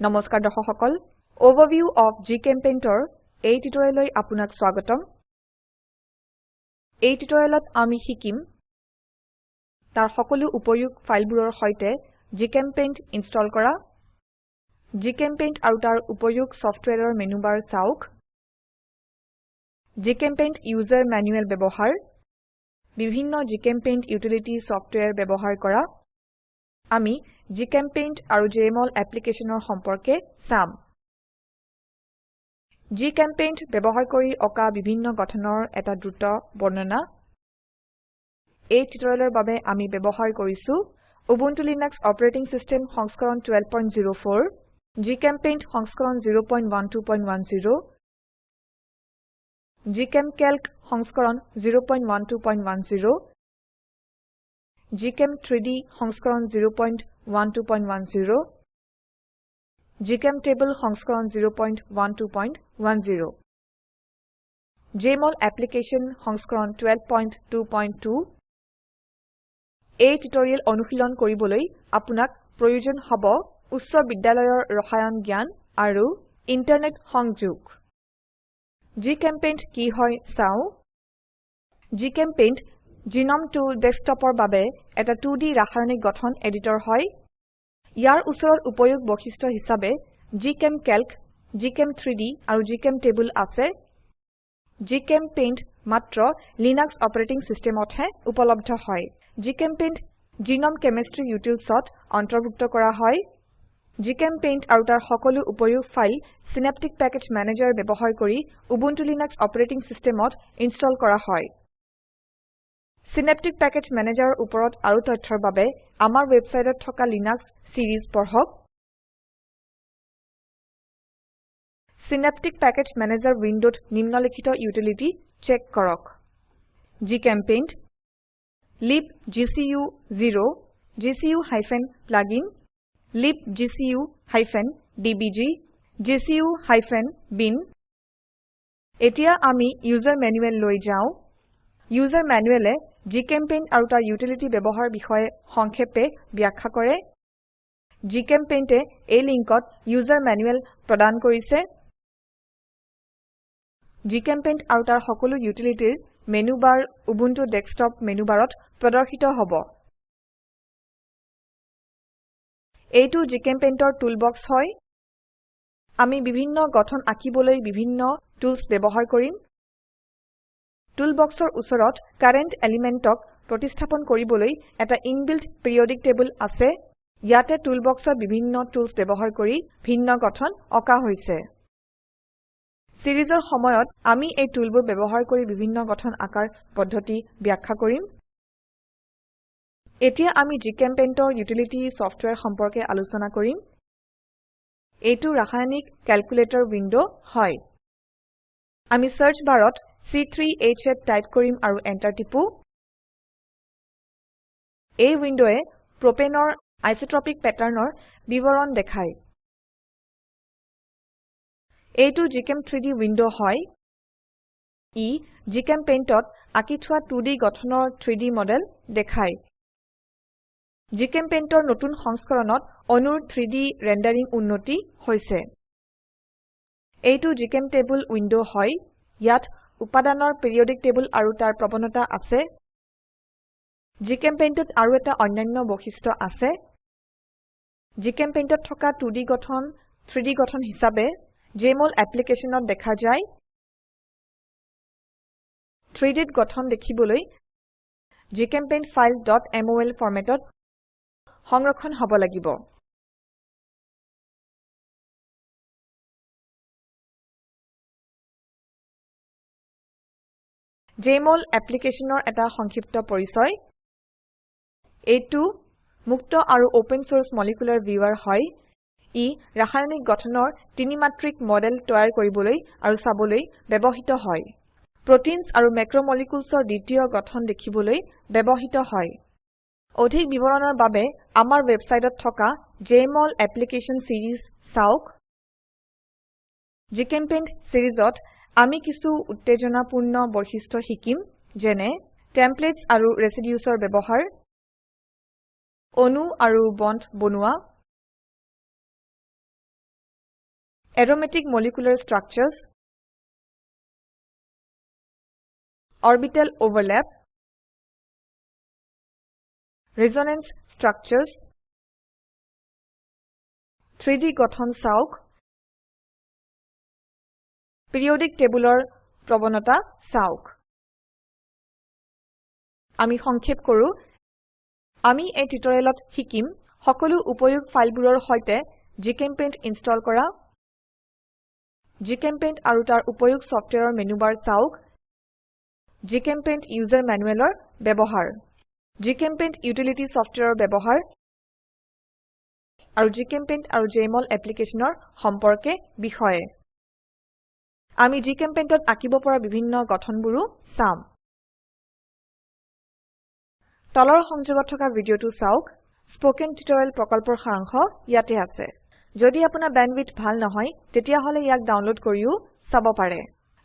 নমস্কাৰ দৰ্শক সকল Overview of GChemPaintৰ এই টিউটোৰিয়েললৈ আপোনাক স্বাগতম এই টিউটোৰিয়েলত আমি শিকিম তাৰ সকলো উপযোগ ফাইলবোৰৰ সৈতে GChemPaint ইনষ্টল কৰা GChemPaint আৰু তাৰ উপযোগ সফটওয়্যাৰৰ মেনু বাৰ চাওক GChemPaint ইউজাৰ ম্যানুয়াল ব্যৱহাৰ বিভিন্ন GChemPaint ইউটিলিটি সফটওয়্যাৰ ব্যৱহাৰ কৰা আমি GChemPaint আৰু জেএমঅল এপ্লিকেশনৰ সম্পৰ্কে চাম GChemPaint ব্যৱহাৰ কৰি অকা বিভিন্ন গঠনৰ এটা দ্ৰুত বৰ্ণনা এই টিউটোৰিয়েলৰ বাবে আমি ব্যৱহাৰ কৰিছো Ubuntu Linux অপাৰেটিং সিস্টেম সংস্কৰণ 1204 GChemPaint সংস্কৰণ 01210 GChemCalc সংস্কৰণ 01210 GChem3D সংস্কৰণ 01210 GChemTable সংস্কৰণ 01210 জেএমঅল এপ্লিকেশন সংস্কৰণ 1222 এই টিউটোৰিয়েল অনুশীলন কৰিবলৈ আপোনাক প্ৰয়োজন হ'ব উচ্চ বিদ্যালয়ৰ ৰসায়ন জ্ঞান আৰু ইন্টাৰনেট সংযোগ GChemPaint কি হয় চাও GChemPaint GNOME2 ডেস্কটপৰ বাবে এটা 2D ৰাসায়নিক গঠন এডিটৰ হয় ইয়াৰ ওচৰত উপযোগ বৈশিষ্ট্য হিচাপে GChemCalc GChem3D আৰু GChemTable আছে GChemPaint মাত্ৰ লিনাক্স অপাৰেটিং সিস্টেমতহে উপলব্ধ হয় GChemPaint GNOME কেমিষ্ট্ৰি ইউটিলছত অন্তৰ্ভুক্ত কৰা হয় GChemPaint আৰু তাৰ সকলো উপযোগ ফাইল সিন্যাপটিক প্যাকেজ ম্যানেজাৰ ব্যৱহাৰ কৰি Ubuntu Linux অপাৰেটিং সিস্টেমত ইনষ্টল কৰা হয় সিন্যাপটিক প্যাকেজ ম্যানেজাৰৰ ওপৰত আৰু তথ্যৰ বাবে আমাৰ ওয়েবসাইটত থকা লিনাক্স সিৰিজ পঢ়ক সিন্যাপটিক প্যাকেজ ম্যানেজাৰ উইন্ডোত নিম্নলিখিত ইউটিলিটি চেক কৰক GChemPaint libgcu0 gcu-plugin libgcu-dbg gcu-bin এতিয়া আমি ইউজাৰ ম্যানুয়াল লৈ যাও ইউজাৰ ম্যানুয়ালে GChemPaint আৰু তাৰ ইউটিলিটি ব্যৱহাৰ বিষয়ে সংক্ষেপে ব্যাখ্যা কৰে GChemPaintে এই লিংকত ইউজাৰ ম্যানুয়াল প্ৰদান কৰিছে GChemPaint আৰু তাৰ সকলো ইউটিলিটিৰ menu bar Ubuntu desktop menu বাৰত প্ৰদৰ্শিত হ'ব এইটো GChemPaintৰ টুলবক্স হয় আমি বিভিন্ন গঠন আঁকিবলৈ বিভিন্ন টুলস ব্যৱহাৰ কৰিম টুলবক্সৰ ওচৰত কাৰেন্ট এলিমেন্টক প্ৰতিস্থাপন কৰিবলৈ এটা ইনবিল্ট পিৰিয়ডিক টেবল আছে ইয়াতে টুলবক্সৰ বিভিন্ন টুলস ব্যৱহাৰ কৰি ভিন্ন গঠন অকা হৈছে সিৰিজৰ সময়ত আমি এই টুলবোৰ ব্যৱহাৰ কৰি বিভিন্ন গঠন আকাৰ পদ্ধতি ব্যাখ্যা কৰিম এতিয়া আমি GChemPaintৰ ইউটিলিটি সফটওয়্যাৰ সম্পৰ্কে আলোচনা কৰিম এইটো ৰাসায়নিক ক্যালকুলেটৰ উইন্ডো হয় আমি সাৰ্চ বাৰত C3H8 টাইপ কৰিম আৰু এন্টাৰ টিপু এই উইন্ডোৱে প্ৰপেনৰ আইসোট্ৰপিক প্যাটাৰ্নৰ বিৱৰণ দেখায় এইটো GChem3D উইন্ডো হয় ই GChemPaintত আঁকি থোৱা 2D গঠনৰ 3D মডেল দেখায় GChemPaintৰ নতুন সংস্কৰণত অণুৰ 3D ৰেন্ডাৰিং উন্নতি হৈছে এইটো GChemTable উইন্ডো হয় ইয়াত উপাদানৰ পিৰিয়ডিক টেবল আৰু তাৰ প্ৰবণতা আছে GChemPaintত আৰু এটা অন্যান্য বৈশিষ্ট্য আছে GChemPaintত থকা 2D গঠন 3D গঠন হিচাপে জেএমঅল এপ্লিকেশনত দেখা যায় 3Dত গঠন দেখিবলৈ GChemPaint ফাইল .mol ফৰমেটত সংৰক্ষণ হ'ব লাগিব জেএমঅল এপ্লিকেশনৰ এটা সংক্ষিপ্ত পৰিচয় এইটো মুক্ত আৰু ওপেন সোৰ্স মলিকুলাৰ ভিউৱাৰ হয় ই ৰাসায়নিক গঠনৰ ত্ৰিমাত্ৰিক মডেল তৈয়াৰ কৰিবলৈ আৰু চাবলৈ ব্যৱহৃত হয় প্ৰটিনছ আৰু মেক্ৰোমলিকিউলছৰ দ্বিতীয় গঠন দেখিবলৈ ব্যৱহৃত হয় অধিক বিৱৰণৰ বাবে আমাৰ ওয়েবসাইটত থকা জেএমঅল এপ্লিকেশন সিৰিজ চাওক GChemPaint সিৰিজত আমি কিছু উত্তেজনাপূৰ্ণ বৈশিষ্ট্য শিকিম যেনে টেমপ্লেটছ আৰু ৰেচিডিউছৰ ব্যৱহাৰ অণু আৰু বন্ড বনোৱা Aromatic molecular structures, orbital overlap, resonance structures, 3D গঠন চাওক, periodic tableৰ প্ৰবণতা চাওক। আমি সংক্ষেপ কৰো, আমি এই টিউটোৰিয়েলত শিকিম সকলো উপযোগ ফাইলবোৰৰ সৈতে জিচেম্পেইণ্ট ইনষ্টল কৰা, জিচেম্পেইণ্ট আৰু তাৰ উপযোগ সফটওয়্যাৰৰ মেনু বাৰ চাওক, জিচেম্পেইণ্ট ইউজাৰ মেনুৱেলৰ ব্যৱহাৰ, জিচেম্পেইণ্ট ইউটিলিটি সফটওয়্যাৰৰ ব্যৱহাৰ আৰু জিচেম্পেইণ্ট আৰু জেএমঅল এপ্লিকেশনৰ সম্পৰ্কে বিষয়ে। আমি জিচেম্পেইণ্টত আঁকিব পৰা বিভিন্ন গঠনবোৰো চাম। তলৰ সংযোগত থকা ভিডিঅটো চাওক। স্পোকেন টিউটৰিয়েল প্ৰকল্পৰ সাৰাংশ ইয়াতে আছে। যদি আপোনাৰ বেণ্ডৱিডথ ভাল নহয় তেতিয়া হলে ইয়াক ডাউনলোড কৰিও চাব পাৰে।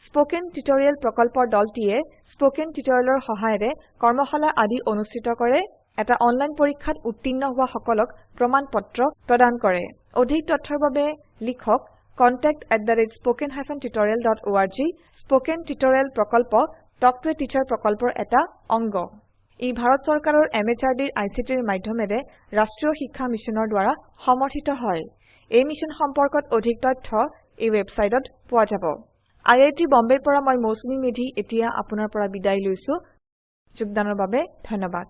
স্পোকেন টিউটৰিয়েল প্ৰকল্পৰ দলটিয়ে স্পোকেন টিউটৰিয়েলৰ সহায়েৰে কৰ্মশালা আদি অনুষ্ঠিত কৰে। এটা অনলাইন পৰীক্ষাত উত্তীৰ্ণ হোৱা সকলক প্ৰমাণপত্ৰ প্ৰদান কৰে। অধিক তথ্যৰ বাবে লিখক contact@spoken-tutorial.org। স্পোকেন টিউটৰিয়েল প্ৰকল্প টক টু এ টিচাৰ প্ৰকল্পৰ এটা অংগ। ই ভাৰত চৰকাৰৰ MHRDৰ ICTৰ মাধ্যমেৰে ৰাষ্ট্ৰীয় শিক্ষা মিছনৰ দ্বাৰা সমৰ্থিত হয়। এই মিছন সম্পৰ্কত অধিক তথ্য এই ৱেবছাইটত পোৱা যাব। IIT বম্বেৰ পৰা মই মৌচুমী মেধি এতিয়া আপোনাৰ পৰা বিদায় লৈছো। যোগদানৰ বাবে ধন্যবাদ।